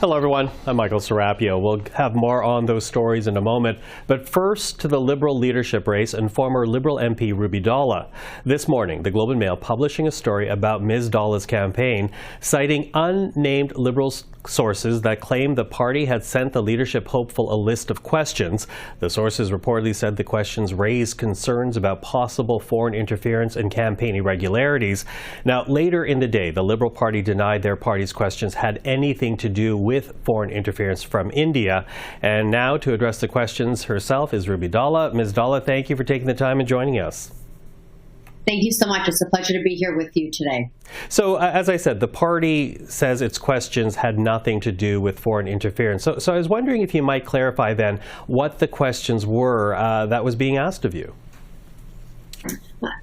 Hello everyone, I'm Michael Serapio. We'll have more on those stories in a moment, but first to the Liberal leadership race and former Liberal MP Ruby Dhalla. This morning, the Globe and Mail publishing a story about Ms. Dhalla's campaign, citing unnamed Liberal sources that claim the party had sent the leadership hopeful a list of questions. The sources reportedly said the questions raised concerns about possible foreign interference and campaign irregularities. Now, later in the day, the Liberal Party denied their party's questions had anything to do with foreign interference from India. And now to address the questions herself is Ruby Dhalla. Ms. Dhalla, thank you for taking the time and joining us. Thank you so much. It's a pleasure to be here with you today. So, as I said, the party says its questions had nothing to do with foreign interference. So I was wondering if you might clarify then what the questions were that was being asked of you.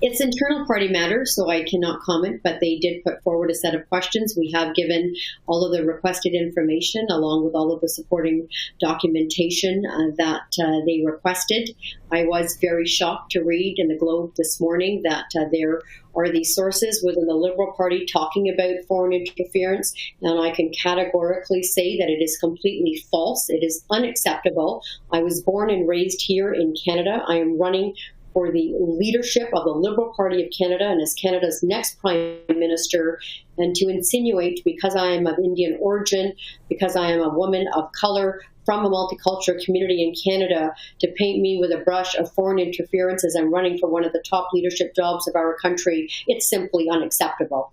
It's internal party matters, so I cannot comment, but they did put forward a set of questions. We have given all of the requested information along with all of the supporting documentation that they requested. I was very shocked to read in the Globe this morning that there are these sources within the Liberal Party talking about foreign interference, and I can categorically say that it is completely false. It is unacceptable. I was born and raised here in Canada. I am running for the leadership of the Liberal Party of Canada and as Canada's next Prime Minister, and to insinuate because I am of Indian origin, because I am a woman of color from a multicultural community in Canada, to paint me with a brush of foreign interference as I'm running for one of the top leadership jobs of our country, it's simply unacceptable.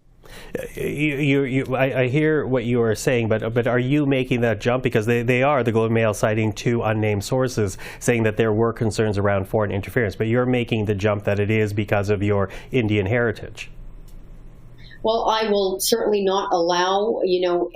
I hear what you are saying, but are you making that jump? Because they are, the Globe and Mail, citing two unnamed sources saying that there were concerns around foreign interference, but you're making the jump that it is because of your Indian heritage. Well, I will certainly not allow,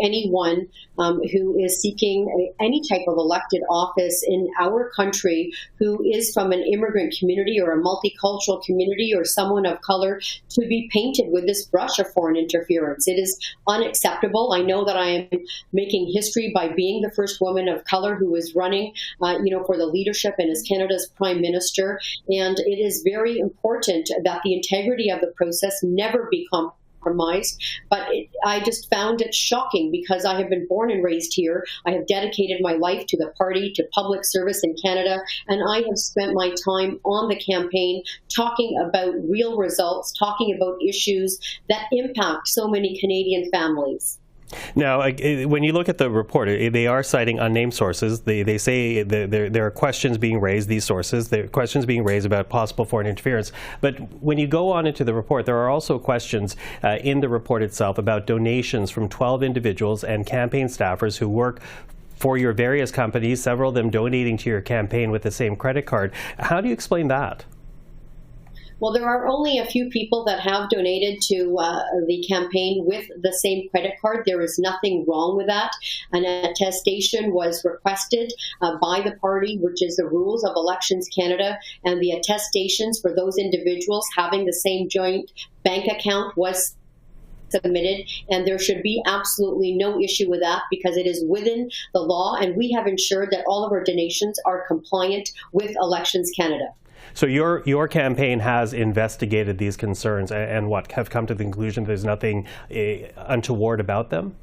anyone who is seeking any type of elected office in our country who is from an immigrant community or a multicultural community or someone of color to be painted with this brush of foreign interference. It is unacceptable. I know that I am making history by being the first woman of color who is running, for the leadership and as Canada's Prime Minister. And it is very important that the integrity of the process never be compromised, but I just found it shocking because I have been born and raised here. I have dedicated my life to the party, to public service in Canada, and I have spent my time on the campaign talking about real results, talking about issues that impact so many Canadian families. Now, when you look at the report, they are citing unnamed sources. They say there are questions being raised, these sources, there are questions being raised about possible foreign interference. But when you go on into the report, there are also questions in the report itself about donations from 12 individuals and campaign staffers who work for your various companies, several of them donating to your campaign with the same credit card. How do you explain that? Well, there are only a few people that have donated to the campaign with the same credit card. There is nothing wrong with that. An attestation was requested by the party, which is the rules of Elections Canada, and the attestations for those individuals having the same joint bank account was submitted, and there should be absolutely no issue with that because it is within the law, and we have ensured that all of our donations are compliant with Elections Canada. So your campaign has investigated these concerns and have come to the conclusion there's nothing untoward about them?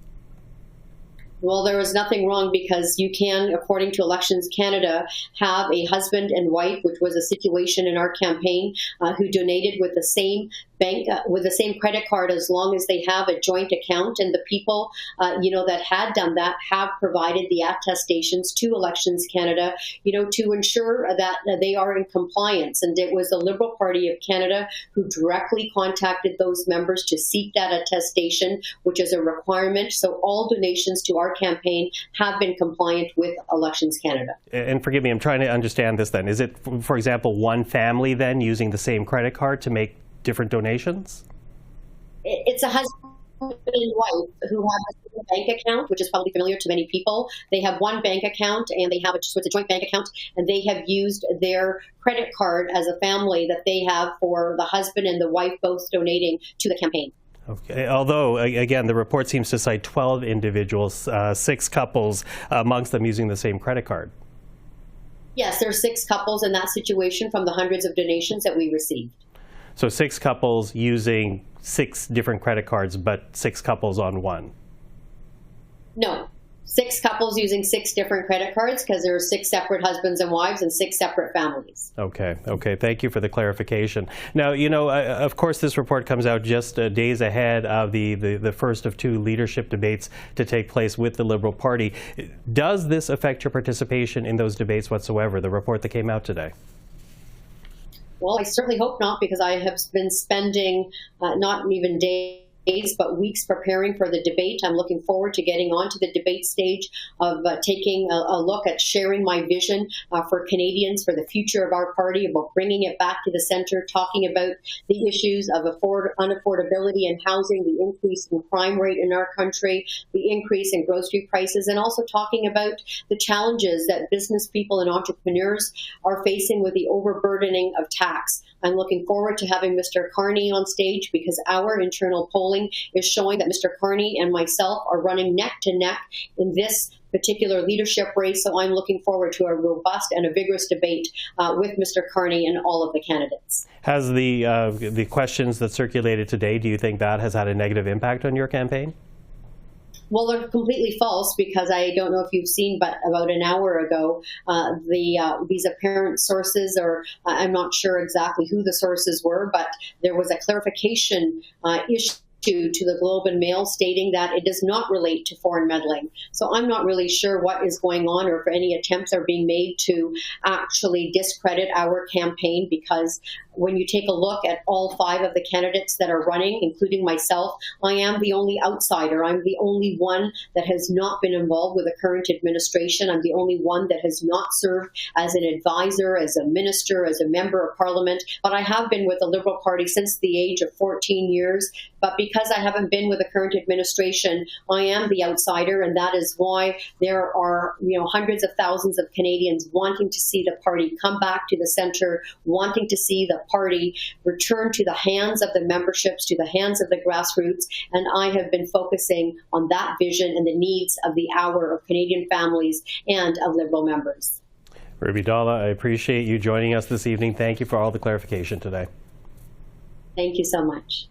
Well, there is nothing wrong because you can, according to Elections Canada, have a husband and wife, which was a situation in our campaign, who donated with the same bank, with the same credit card, as long as they have a joint account. And the people, that had done that have provided the attestations to Elections Canada, to ensure that they are in compliance. And it was the Liberal Party of Canada who directly contacted those members to seek that attestation, which is a requirement. So all donations to our campaign have been compliant with Elections Canada. And forgive me, I'm trying to understand this then. Is it, for example, one family then using the same credit card to make different donations? It's a husband and wife who have a bank account, which is probably familiar to many people. They have one bank account and they have so it's a joint bank account, and they have used their credit card as a family that they have for the husband and the wife both donating to the campaign. Okay. Although, again, the report seems to cite 12 individuals, 6 couples, amongst them using the same credit card. Yes, there are 6 couples in that situation from the hundreds of donations that we received. So 6 couples using 6 different credit cards, but 6 couples on one? No. 6 couples using 6 different credit cards because there are 6 separate husbands and wives and 6 separate families. Okay. Thank you for the clarification. Now, of course, this report comes out just days ahead of the first of 2 leadership debates to take place with the Liberal Party. Does this affect your participation in those debates whatsoever, the report that came out today? Well, I certainly hope not, because I have been spending not even days but weeks preparing for the debate. I'm looking forward to getting on to the debate stage of taking a look at sharing my vision for Canadians, for the future of our party, about bringing it back to the centre, talking about the issues of unaffordability and housing, the increase in crime rate in our country, the increase in grocery prices, and also talking about the challenges that business people and entrepreneurs are facing with the overburdening of tax. I'm looking forward to having Mr. Carney on stage, because our internal polling is showing that Mr. Carney and myself are running neck to neck in this particular leadership race. So I'm looking forward to a robust and a vigorous debate with Mr. Carney and all of the candidates. Has the questions that circulated today, do you think that has had a negative impact on your campaign? Well, they're completely false, because I don't know if you've seen, but about an hour ago, these apparent sources, or I'm not sure exactly who the sources were, but there was a clarification issue to the Globe and Mail stating that it does not relate to foreign meddling. So I'm not really sure what is going on, or if any attempts are being made to actually discredit our campaign, because when you take a look at all 5 of the candidates that are running, including myself, I am the only outsider. I'm the only one that has not been involved with the current administration. I'm the only one that has not served as an advisor, as a minister, as a member of parliament. But I have been with the Liberal Party since the age of 14 years. But because I haven't been with the current administration, I am the outsider, and that is why there are hundreds of thousands of Canadians wanting to see the party come back to the centre, wanting to see the party return to the hands of the memberships, to the hands of the grassroots, and I have been focusing on that vision and the needs of the hour of Canadian families and of Liberal members. Ruby Dhalla, I appreciate you joining us this evening. Thank you for all the clarification today. Thank you so much.